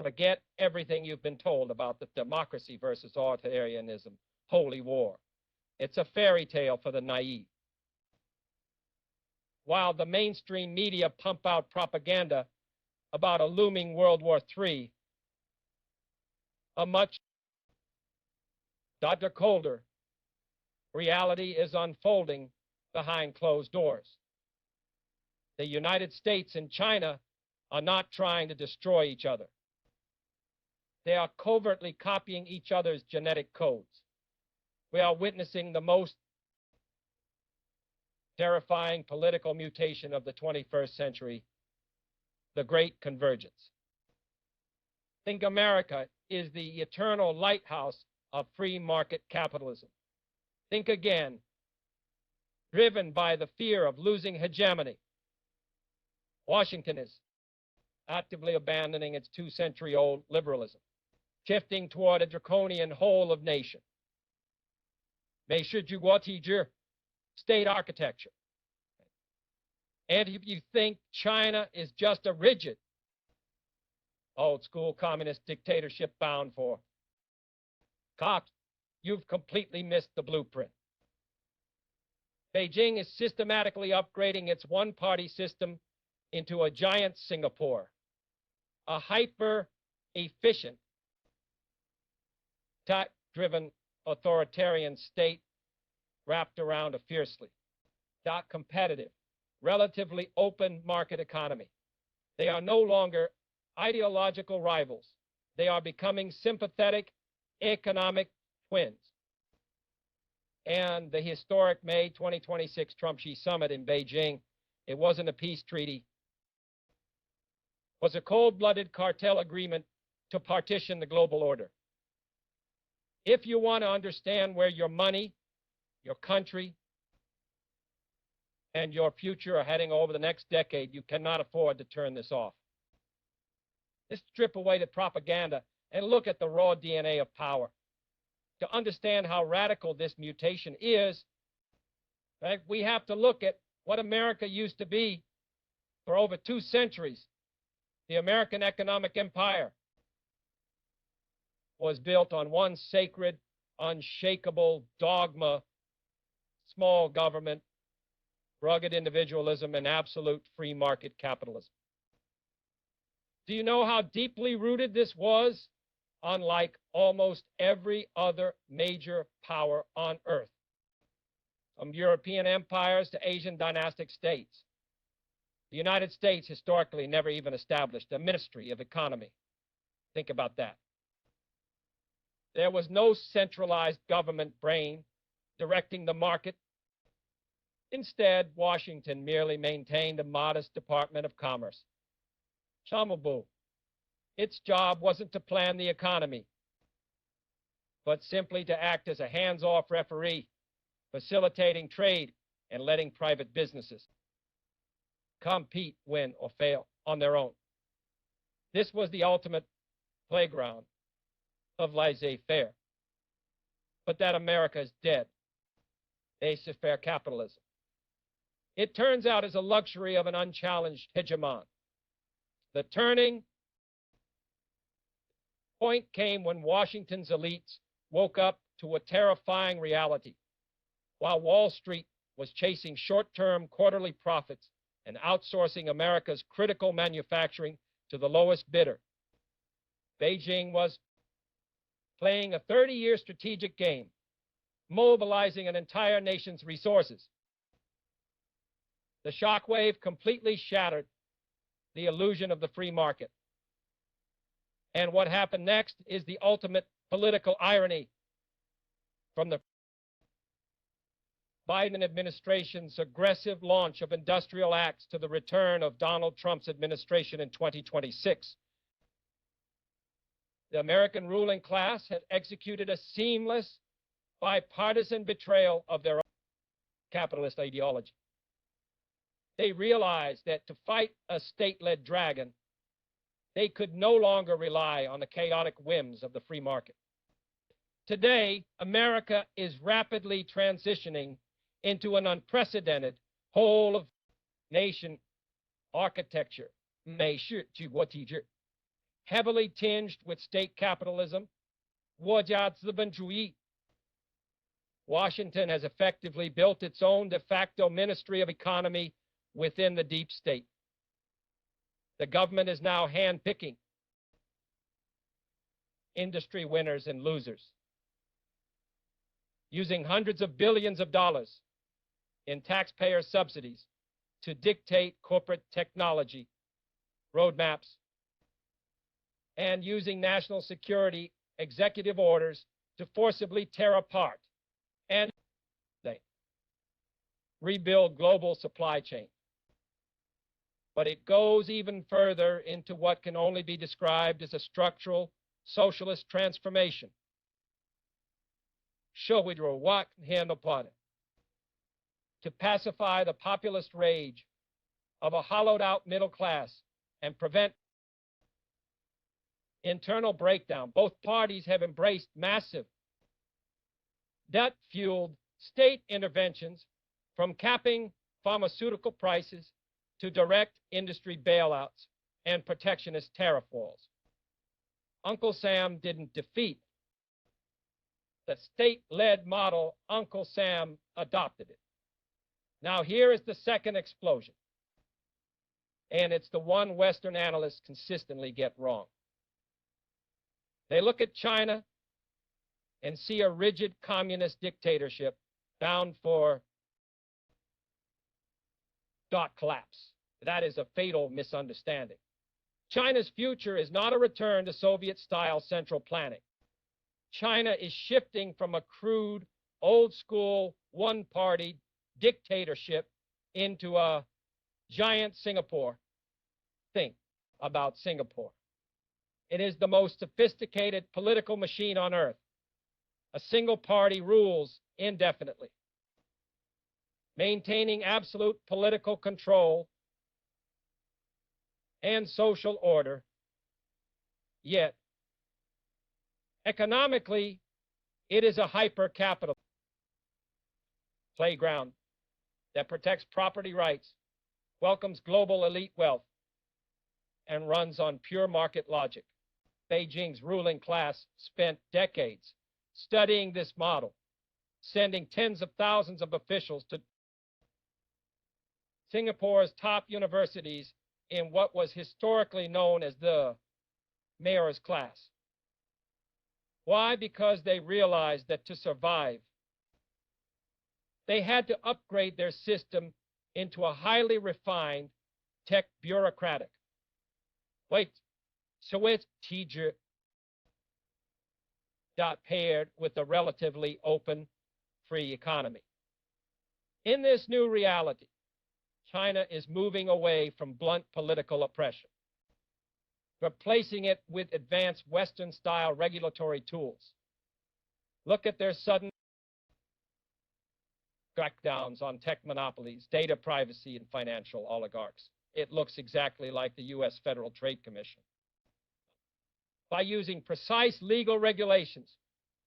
forget everything you've been told about the democracy versus authoritarianism holy war. It's a fairy tale for the naive. While the mainstream media pump out propaganda about a looming World War III, a much colder reality is unfolding behind closed doors. The United States and China are not trying to destroy each other. They are covertly copying each other's genetic codes. We are witnessing the most terrifying political mutation of the 21st century, the Great Convergence. Think America is the eternal lighthouse of free market capitalism. Think again, driven by the fear of losing hegemony. Washington is actively abandoning its 2-century-old liberalism, shifting toward a draconian whole of nation. 美式举国体制 state architecture. And if you think China is just a rigid, old-school communist dictatorship bound for cops, you've completely missed the blueprint. Beijing is systematically upgrading its one-party system into a giant Singapore, a hyper-efficient, tech-driven authoritarian state wrapped around a fiercely competitive, relatively open market economy. They are no longer ideological rivals. They are becoming sympathetic economic twins. And the historic May 2026 Trump-Xi summit in Beijing, it wasn't a peace treaty, was a cold-blooded cartel agreement to partition the global order. If you want to understand where your money, your country, and your future are heading over the next decade, you cannot afford to turn this off. Just strip away the propaganda and look at the raw DNA of power. To understand how radical this mutation is, right, we have to look at what America used to be for over 2 centuries. The American economic empire was built on one sacred, unshakable dogma: small government, rugged individualism, and absolute free market capitalism. Do you know how deeply rooted this was? Unlike almost every other major power on earth, from European empires to Asian dynastic states. The United States historically never even established a ministry of economy. Think about that. There was no centralized government brain directing the market. Instead, Washington merely maintained a modest Department of Commerce. Shamabu. Its job wasn't to plan the economy, but simply to act as a hands-off referee, facilitating trade and letting private businesses compete, win, or fail on their own. This was the ultimate playground of laissez-faire. But that America is dead. Laissez-faire capitalism. It turns out is a luxury of an unchallenged hegemon. The turning point came when Washington's elites woke up to a terrifying reality. While Wall Street was chasing short-term quarterly profits and outsourcing America's critical manufacturing to the lowest bidder, Beijing was playing a 30-year strategic game, mobilizing an entire nation's resources. The shockwave completely shattered the illusion of the free market. And what happened next is the ultimate political irony. From the Biden administration's aggressive launch of industrial acts to the return of Donald Trump's administration in 2026, the American ruling class had executed a seamless, bipartisan betrayal of their capitalist ideology. They realized that to fight a state-led dragon, they could no longer rely on the chaotic whims of the free market. Today, America is rapidly transitioning into an unprecedented whole-of-nation architecture, 美式举国体制. heavily tinged with state capitalism, 国家资本主义. Washington has effectively built its own de facto Ministry of Economy within the deep state. The government is now handpicking industry winners and losers, using hundreds of billions of dollars in taxpayer subsidies to dictate corporate technology roadmaps, and using national security executive orders to forcibly tear apart and rebuild global supply chains. But it goes even further into what can only be described as a structural socialist transformation. 社会主义化handle upon it to pacify the populist rage of a hollowed-out middle class and prevent internal breakdown. Both parties have embraced massive debt-fueled state interventions, from capping pharmaceutical prices to direct industry bailouts and protectionist tariff walls. Uncle Sam didn't defeat the state-led model. Uncle Sam adopted it. Now here is the second explosion, and it's the one Western analysts consistently get wrong. They look at China and see a rigid communist dictatorship bound for collapse. That is a fatal misunderstanding. China's future is not a return to Soviet-style central planning. China is shifting from a crude, old-school, one-party dictatorship into a giant Singapore. Think about Singapore. It is the most sophisticated political machine on earth. A single party rules indefinitely, maintaining absolute political control and social order. Yet, economically, it is a hyper-capitalist playground that protects property rights, welcomes global elite wealth, and runs on pure market logic. Beijing's ruling class spent decades studying this model, sending tens of thousands of officials to Singapore's top universities in what was historically known as the mayor's class. Why? Because they realized that to survive, they had to upgrade their system into a highly refined tech bureaucratic. So it's teacher paired with a relatively open, free economy. In this new reality, China is moving away from blunt political oppression, replacing it with advanced Western-style regulatory tools. Look at their sudden crackdowns on tech monopolies, data privacy, and financial oligarchs. It looks exactly like the U.S. Federal Trade Commission. By using precise legal regulations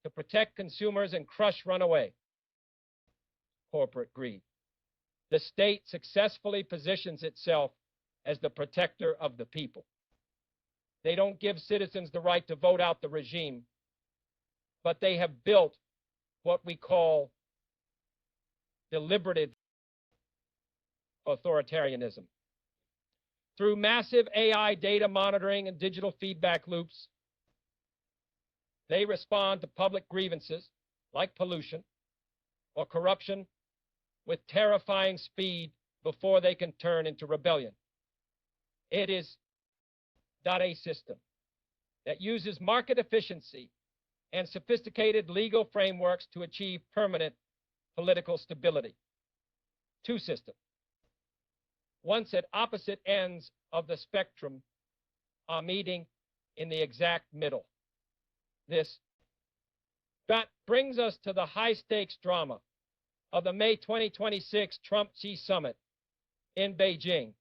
to protect consumers and crush runaway corporate greed, the state successfully positions itself as the protector of the people. They don't give citizens the right to vote out the regime, but they have built what we call deliberative authoritarianism. Through massive AI data monitoring and digital feedback loops, they respond to public grievances like pollution or corruption with terrifying speed before they can turn into rebellion. It is a system that uses market efficiency and sophisticated legal frameworks to achieve permanent political stability. Two systems, once at opposite ends of the spectrum, are meeting in the exact middle. That brings us to the high-stakes drama of the May 2026 Trump-Xi summit in Beijing.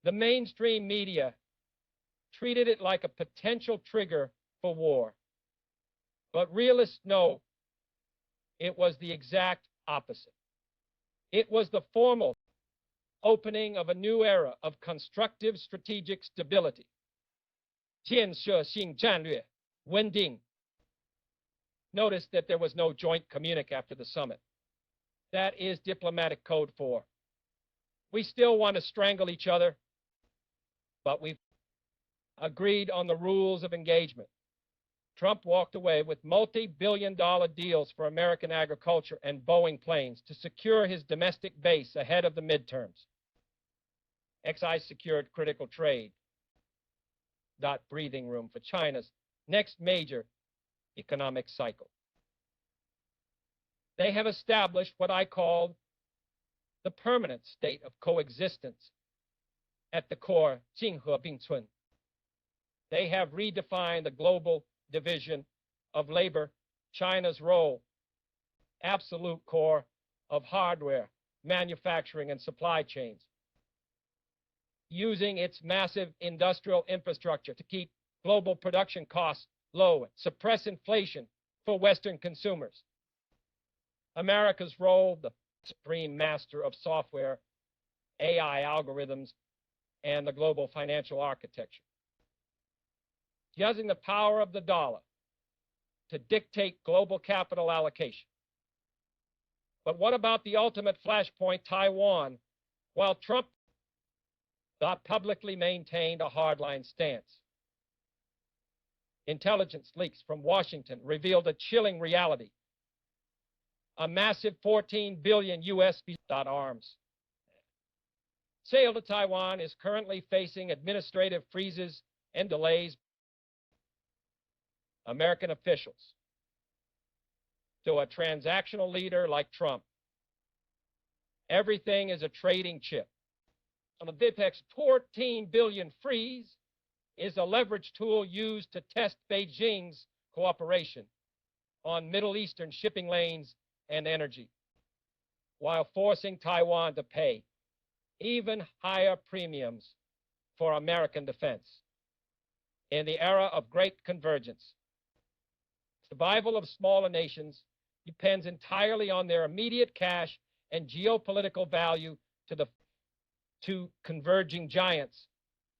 The mainstream media treated it like a potential trigger for war, but realists know it was the exact opposite. It was the formal opening of a new era of constructive strategic stability. 建设性战略 Wending. Notice that there was no joint communique after the summit. That is diplomatic code for we still want to strangle each other, but we've agreed on the rules of engagement. Trump walked away with multi-billion-dollar deals for American agriculture and Boeing planes to secure his domestic base ahead of the midterms. XI secured critical trade, not breathing room for China's next major economic cycle. They have established what I call the permanent state of coexistence at the core, 竞合并存. They have redefined the global division of labor, China's role, absolute core of hardware, manufacturing, and supply chains, using its massive industrial infrastructure to keep global production costs low, suppress inflation for Western consumers. America's role, the supreme master of software, AI algorithms, and the global financial architecture. Using the power of the dollar to dictate global capital allocation. But what about the ultimate flashpoint, Taiwan? While Trump publicly maintained a hardline stance, intelligence leaks from Washington revealed a chilling reality. A massive 14 billion US arms. Sale to Taiwan is currently facing administrative freezes and delays. American officials, to a transactional leader like Trump, everything is a trading chip. On the VIPEX 14 billion freeze is a leverage tool used to test Beijing's cooperation on Middle Eastern shipping lanes and energy, while forcing Taiwan to pay even higher premiums for American defense. In the era of Great Convergence, survival of smaller nations depends entirely on their immediate cash and geopolitical value to the two converging giants.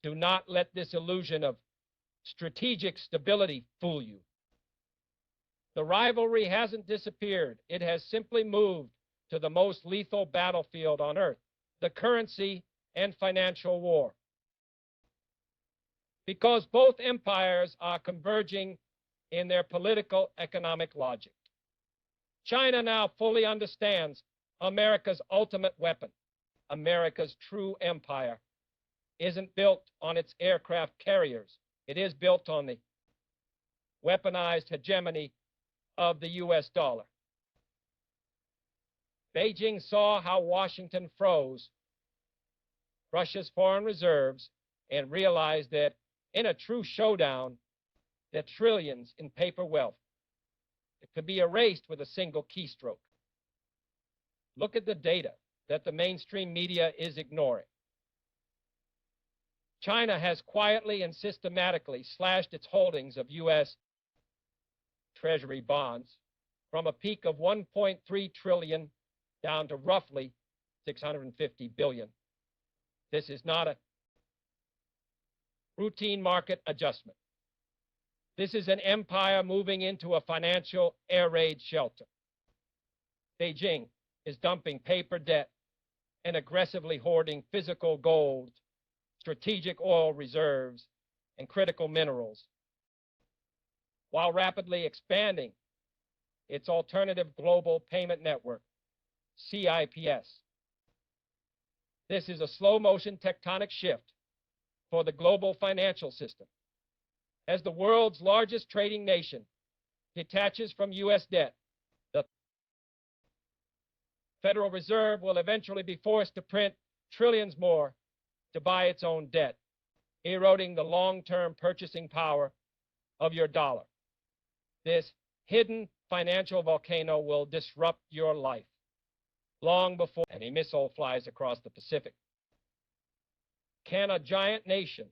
Do not let this illusion of strategic stability fool you. The rivalry hasn't disappeared. It has simply moved to the most lethal battlefield on Earth, the currency and financial war. Because both empires are converging in their political economic logic. China now fully understands America's ultimate weapon. America's true empire isn't built on its aircraft carriers. It is built on the weaponized hegemony of the US dollar. Beijing saw how Washington froze Russia's foreign reserves and realized that in a true showdown, that trillions in paper wealth it could be erased with a single keystroke. Look at the data that the mainstream media is ignoring. China has quietly and systematically slashed its holdings of US Treasury bonds from a peak of 1.3 trillion down to roughly 650 billion. This is not a routine market adjustment. This is an empire moving into a financial air raid shelter. Beijing is dumping paper debt and aggressively hoarding physical gold, strategic oil reserves, and critical minerals, while rapidly expanding its alternative global payment network, CIPS. This is a slow-motion tectonic shift for the global financial system. As the world's largest trading nation detaches from U.S. debt, the Federal Reserve will eventually be forced to print trillions more to buy its own debt, eroding the long-term purchasing power of your dollar. This hidden financial volcano will disrupt your life long before any missile flies across the Pacific. Can a giant nation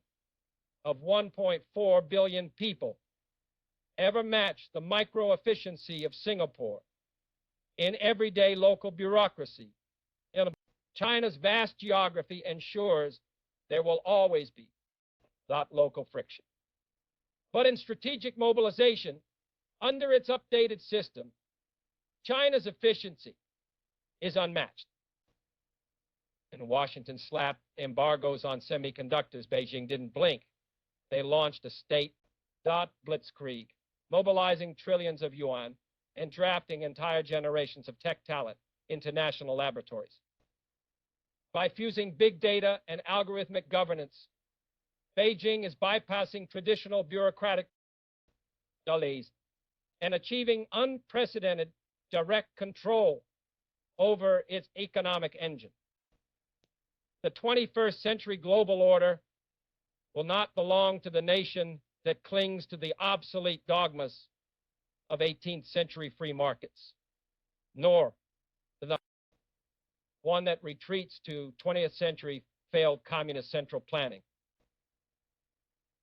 of 1.4 billion people ever match the micro-efficiency of Singapore in everyday local bureaucracy? China's vast geography ensures there will always be that local friction. But in strategic mobilization, under its updated system, China's efficiency is unmatched. And Washington slapped embargoes on semiconductors. Beijing didn't blink. They launched a state blitzkrieg, mobilizing trillions of yuan and drafting entire generations of tech talent into national laboratories. By fusing big data and algorithmic governance, Beijing is bypassing traditional bureaucratic delays and achieving unprecedented direct control over its economic engine. The 21st century global order will not belong to the nation that clings to the obsolete dogmas of 18th century free markets, nor to the one that retreats to 20th century failed communist central planning.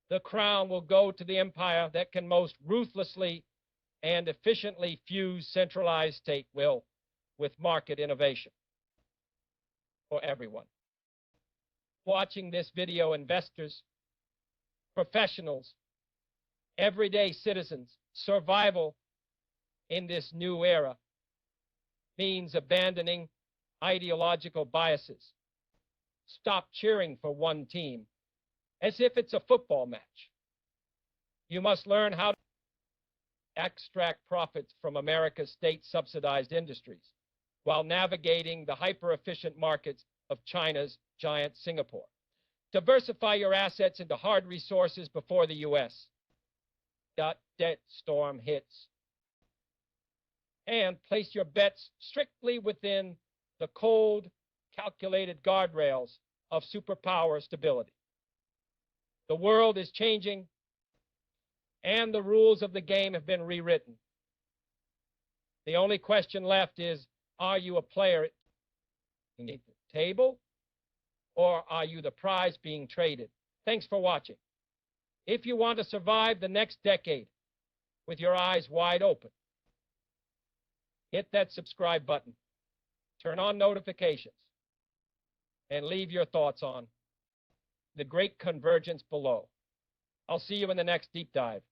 The crown will go to the empire that can most ruthlessly and efficiently fuse centralized state will with market innovation for everyone. Watching this video, investors, professionals, everyday citizens, survival in this new era means abandoning ideological biases. Stop cheering for one team as if it's a football match. You must learn how to extract profits from America's state-subsidized industries while navigating the hyper-efficient markets of China's giant Singapore. Diversify your assets into hard resources before the U.S. debt storm hits. And place your bets strictly within the cold, calculated guardrails of superpower stability. The world is changing, and the rules of the game have been rewritten. The only question left is, are you a player at the table, or are you the prize being traded? Thanks for watching. If you want to survive the next decade with your eyes wide open, hit that subscribe button, turn on notifications, and leave your thoughts on the Great Convergence below. I'll see you in the next deep dive.